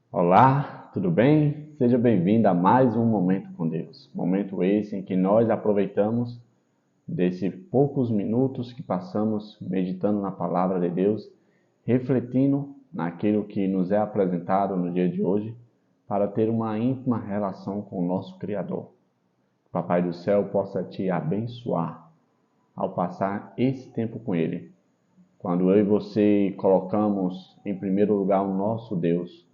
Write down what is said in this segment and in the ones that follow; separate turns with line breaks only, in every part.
Olá, tudo bem? Seja bem-vindo a mais um Momento com Deus. Momento esse em que nós aproveitamos desses poucos minutos que passamos meditando na Palavra de Deus, refletindo naquilo que nos é apresentado no dia de hoje, para ter uma íntima relação com o nosso Criador. Que o Papai do Céu possa te abençoar ao passar esse tempo com Ele. Quando eu e você colocamos em primeiro lugar o nosso Deus,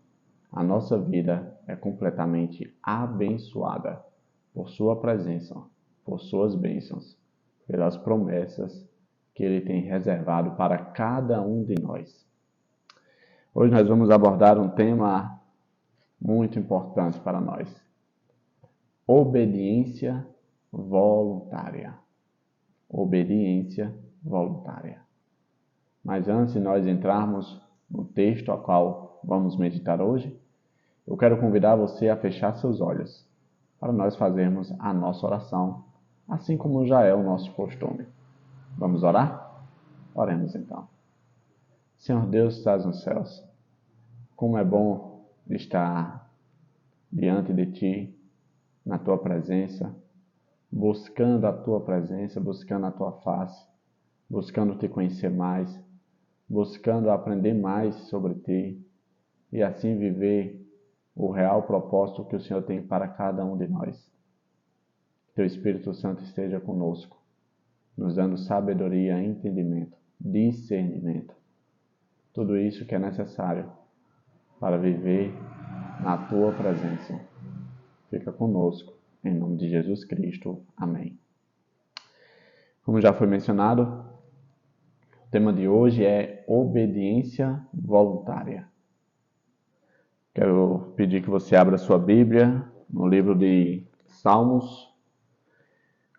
a nossa vida é completamente abençoada por sua presença, por suas bênçãos, pelas promessas que Ele tem reservado para cada um de nós. Hoje nós vamos abordar um tema muito importante para nós: obediência voluntária. Obediência voluntária. Mas antes de nós entrarmos no texto ao qual vamos meditar hoje, eu quero convidar você a fechar seus olhos para nós fazermos a nossa oração, assim como já é o nosso costume. Vamos orar? Oremos então. Senhor Deus que estás nos céus, como é bom estar diante de Ti, na Tua presença, buscando a Tua presença, buscando a Tua face, buscando Te conhecer mais, buscando aprender mais sobre Ti e assim viver o real propósito que o Senhor tem para cada um de nós. Que Teu Espírito Santo esteja conosco, nos dando sabedoria, entendimento, discernimento. Tudo isso que é necessário para viver na Tua presença. Fica conosco, em nome de Jesus Cristo. Amém. Como já foi mencionado, o tema de hoje é obediência voluntária. Quero pedir que você abra sua Bíblia no livro de Salmos,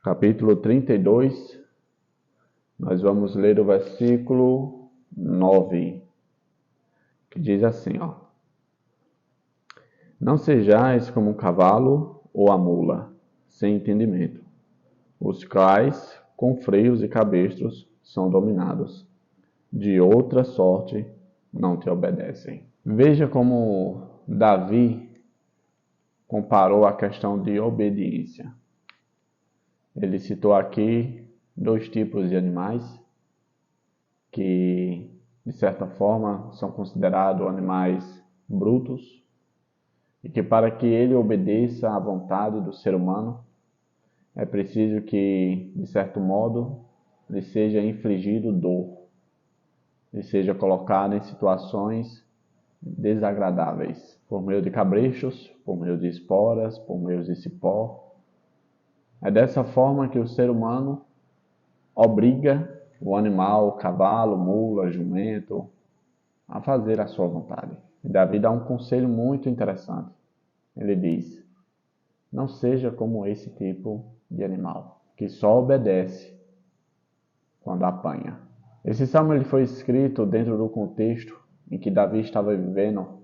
capítulo 32. Nós vamos ler o versículo 9, que diz assim, Não sejais como o cavalo ou a mula, sem entendimento, os quais, com freios e cabestros, são dominados. De outra sorte, não te obedecem. Veja como Davi comparou a questão de obediência. Ele citou aqui dois tipos de animais que, de certa forma, são considerados animais brutos e que, para que ele obedeça à vontade do ser humano, é preciso que, de certo modo, lhe seja infligido dor, lhe seja colocado em situações desagradáveis, por meio de cabrechos, por meio de esporas, por meio de cipó. É dessa forma que o ser humano obriga o animal, cavalo, mula, jumento, a fazer a sua vontade. E Davi dá um conselho muito interessante. Ele diz: não seja como esse tipo de animal, que só obedece quando apanha. Esse salmo ele foi escrito dentro do contexto em que Davi estava vivendo,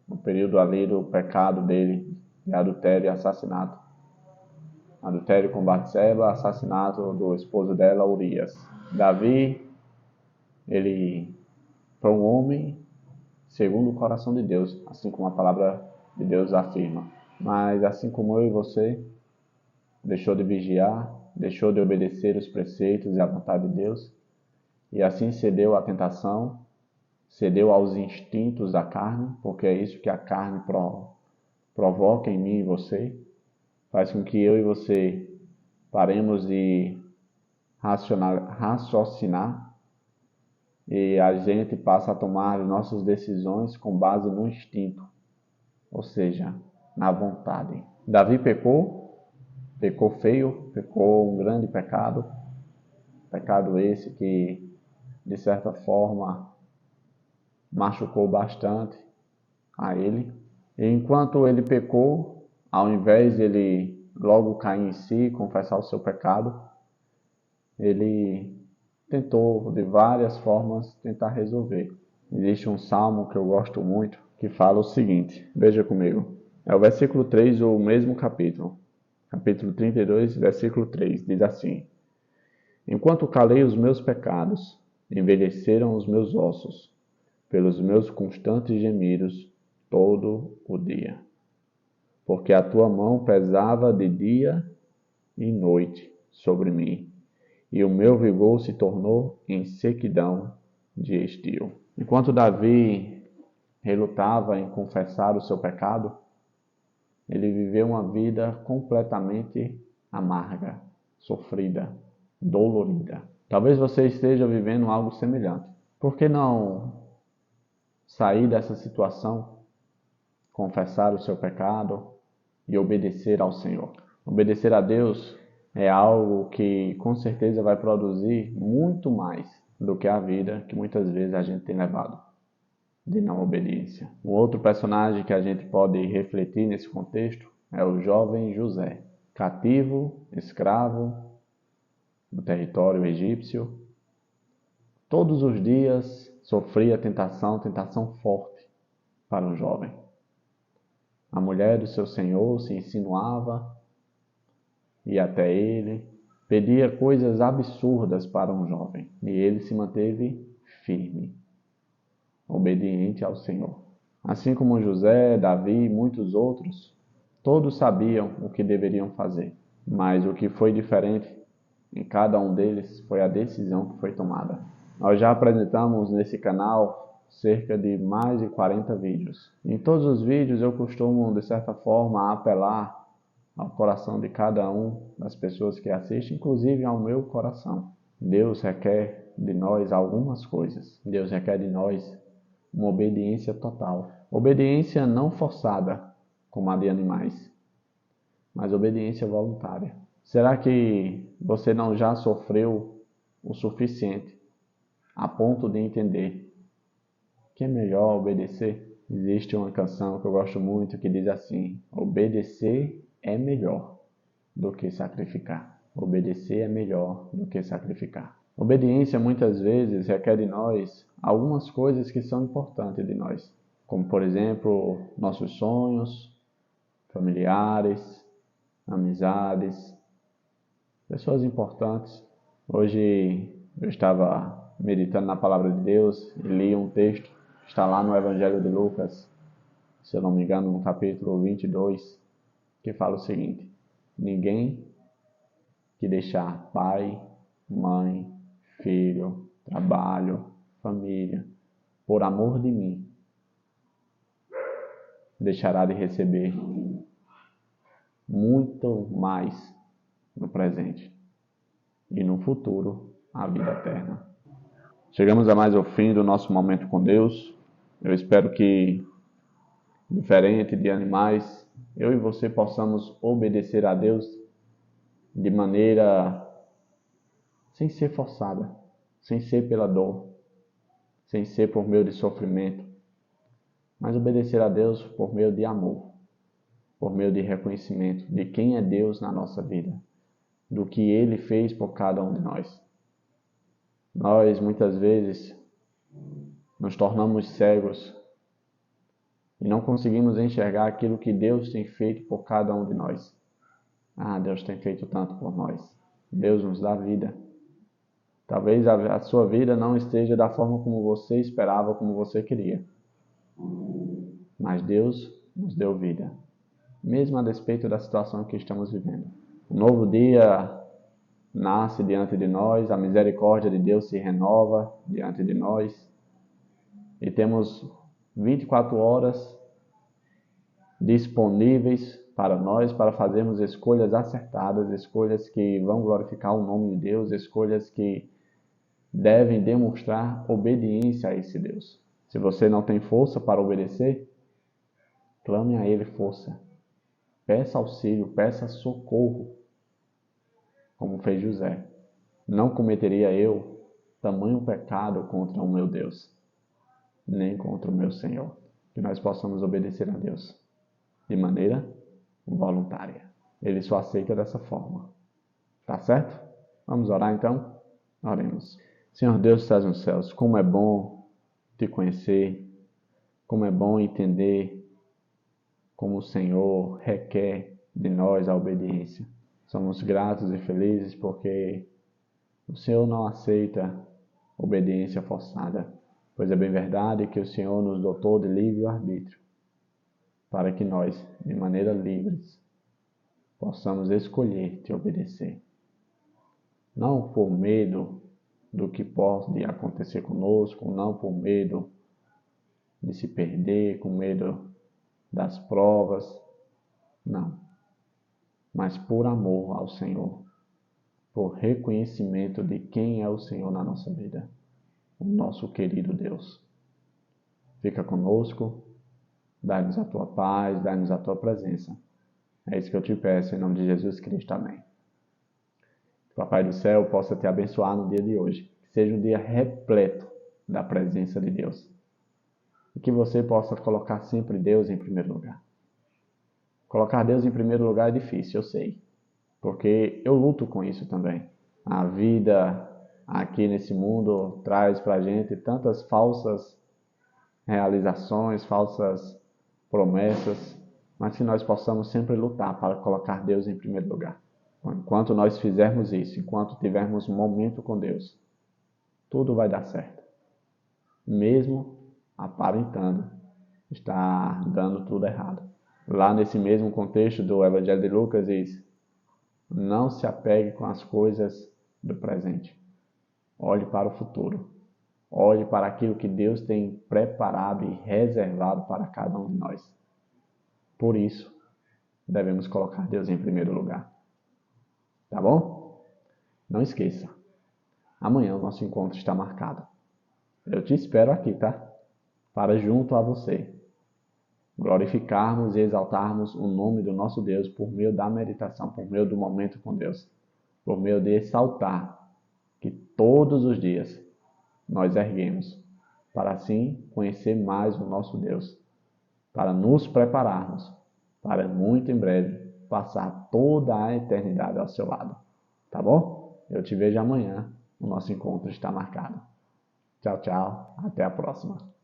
no período ali do pecado dele, de adultério e assassinato. Adultério com Batseba, assassinato do esposo dela, Urias. Davi, ele foi um homem segundo o coração de Deus, assim como a palavra de Deus afirma. Mas assim como eu e você, deixou de vigiar, deixou de obedecer os preceitos e a vontade de Deus, e assim cedeu à tentação, cedeu aos instintos da carne, porque é isso que a carne provoca em mim e você, faz com que eu e você paremos de raciocinar e a gente passa a tomar as nossas decisões com base no instinto, ou seja, na vontade. Davi pecou feio, pecou um grande pecado esse que, de certa forma, machucou bastante a ele. E enquanto ele pecou, ao invés de ele logo cair em si, confessar o seu pecado, ele tentou de várias formas tentar resolver. Existe um salmo que eu gosto muito que fala o seguinte, veja comigo. É o versículo 3 do mesmo capítulo. Capítulo 32, versículo 3, diz assim: Enquanto calei os meus pecados, envelheceram os meus ossos. Pelos meus constantes gemidos, todo o dia. Porque a tua mão pesava de dia e noite sobre mim, e o meu vigor se tornou em sequidão de estio. Enquanto Davi relutava em confessar o seu pecado, ele viveu uma vida completamente amarga, sofrida, dolorida. Talvez você esteja vivendo algo semelhante. Por que não sair dessa situação, confessar o seu pecado e obedecer ao Senhor? Obedecer a Deus é algo que com certeza vai produzir muito mais do que a vida que muitas vezes a gente tem levado de não obediência. Um outro personagem que a gente pode refletir nesse contexto é o jovem José, cativo, escravo no território egípcio. Todos os dias sofria tentação forte para um jovem. A mulher do seu senhor se insinuava, ia até ele, pedia coisas absurdas para um jovem, e ele se manteve firme, obediente ao Senhor. Assim como José, Davi e muitos outros, todos sabiam o que deveriam fazer, mas o que foi diferente em cada um deles foi a decisão que foi tomada. Nós já apresentamos nesse canal cerca de mais de 40 vídeos. Em todos os vídeos eu costumo, de certa forma, apelar ao coração de cada um das pessoas que assistem, inclusive ao meu coração. Deus requer de nós algumas coisas. Deus requer de nós uma obediência total. Obediência não forçada, como a de animais, mas obediência voluntária. Será que você não já sofreu o suficiente a ponto de entender que é melhor obedecer? Existe uma canção que eu gosto muito que diz assim: obedecer é melhor do que sacrificar. Obedecer é melhor do que sacrificar. Obediência muitas vezes requer de nós algumas coisas que são importantes de nós, como por exemplo, nossos sonhos, familiares, amizades, pessoas importantes. Hoje eu estava meditando na palavra de Deus e li um texto, está lá no Evangelho de Lucas, se eu não me engano, no capítulo 22, que fala o seguinte: ninguém que deixar pai, mãe, filho, trabalho, família, por amor de mim, deixará de receber muito mais no presente e no futuro a vida eterna. Chegamos a mais ao fim do nosso momento com Deus. Eu espero que, diferente de animais, eu e você possamos obedecer a Deus de maneira sem ser forçada, sem ser pela dor, sem ser por meio de sofrimento, mas obedecer a Deus por meio de amor, por meio de reconhecimento de quem é Deus na nossa vida, do que Ele fez por cada um de nós. Nós, muitas vezes, nos tornamos cegos e não conseguimos enxergar aquilo que Deus tem feito por cada um de nós. Ah, Deus tem feito tanto por nós. Deus nos dá vida. Talvez a sua vida não esteja da forma como você esperava, como você queria. Mas Deus nos deu vida, mesmo a despeito da situação que estamos vivendo. Um novo dia nasce diante de nós, a misericórdia de Deus se renova diante de nós e temos 24 horas disponíveis para nós, para fazermos escolhas acertadas, escolhas que vão glorificar o nome de Deus, escolhas que devem demonstrar obediência a esse Deus. Se você não tem força para obedecer, clame a Ele força. Peça auxílio, peça socorro, como fez José. Não cometeria eu tamanho pecado contra o meu Deus, nem contra o meu Senhor. Que nós possamos obedecer a Deus de maneira voluntária. Ele só aceita dessa forma. Tá certo? Vamos orar então? Oremos. Senhor Deus que estás nos céus, como é bom te conhecer, como é bom entender como o Senhor requer de nós a obediência. Somos gratos e felizes porque o Senhor não aceita obediência forçada, pois é bem verdade que o Senhor nos dotou de livre-arbítrio. para que nós, de maneira livres, possamos escolher te obedecer. Não por medo do que pode acontecer conosco, não por medo de se perder, com medo das provas, não. Mas por amor ao Senhor, por reconhecimento de quem é o Senhor na nossa vida, o nosso querido Deus. Fica conosco, dá-nos a tua paz, dá-nos a tua presença. É isso que eu te peço, em nome de Jesus Cristo. Amém. Que o Papai do Céu possa te abençoar no dia de hoje. Que seja um dia repleto da presença de Deus. E que você possa colocar sempre Deus em primeiro lugar. Colocar Deus em primeiro lugar é difícil, eu sei. Porque eu luto com isso também. A vida aqui nesse mundo traz pra gente tantas falsas realizações, falsas promessas, mas que nós possamos sempre lutar para colocar Deus em primeiro lugar. Enquanto nós fizermos isso, enquanto tivermos um momento com Deus, tudo vai dar certo. Mesmo aparentando estar dando tudo errado. Lá nesse mesmo contexto do Evangelho de Lucas diz: não se apegue com as coisas do presente. Olhe para o futuro. Olhe para aquilo que Deus tem preparado e reservado para cada um de nós. Por isso, devemos colocar Deus em primeiro lugar. Tá bom? Não esqueça. Amanhã o nosso encontro está marcado. Eu te espero aqui, tá? Para junto a você glorificarmos e exaltarmos o nome do nosso Deus por meio da meditação, por meio do momento com Deus, por meio de exaltar que todos os dias nós erguemos, para assim conhecer mais o nosso Deus, para nos prepararmos para muito em breve passar toda a eternidade ao seu lado. Tá bom? Eu te vejo amanhã, o nosso encontro está marcado. Tchau, tchau, até a próxima.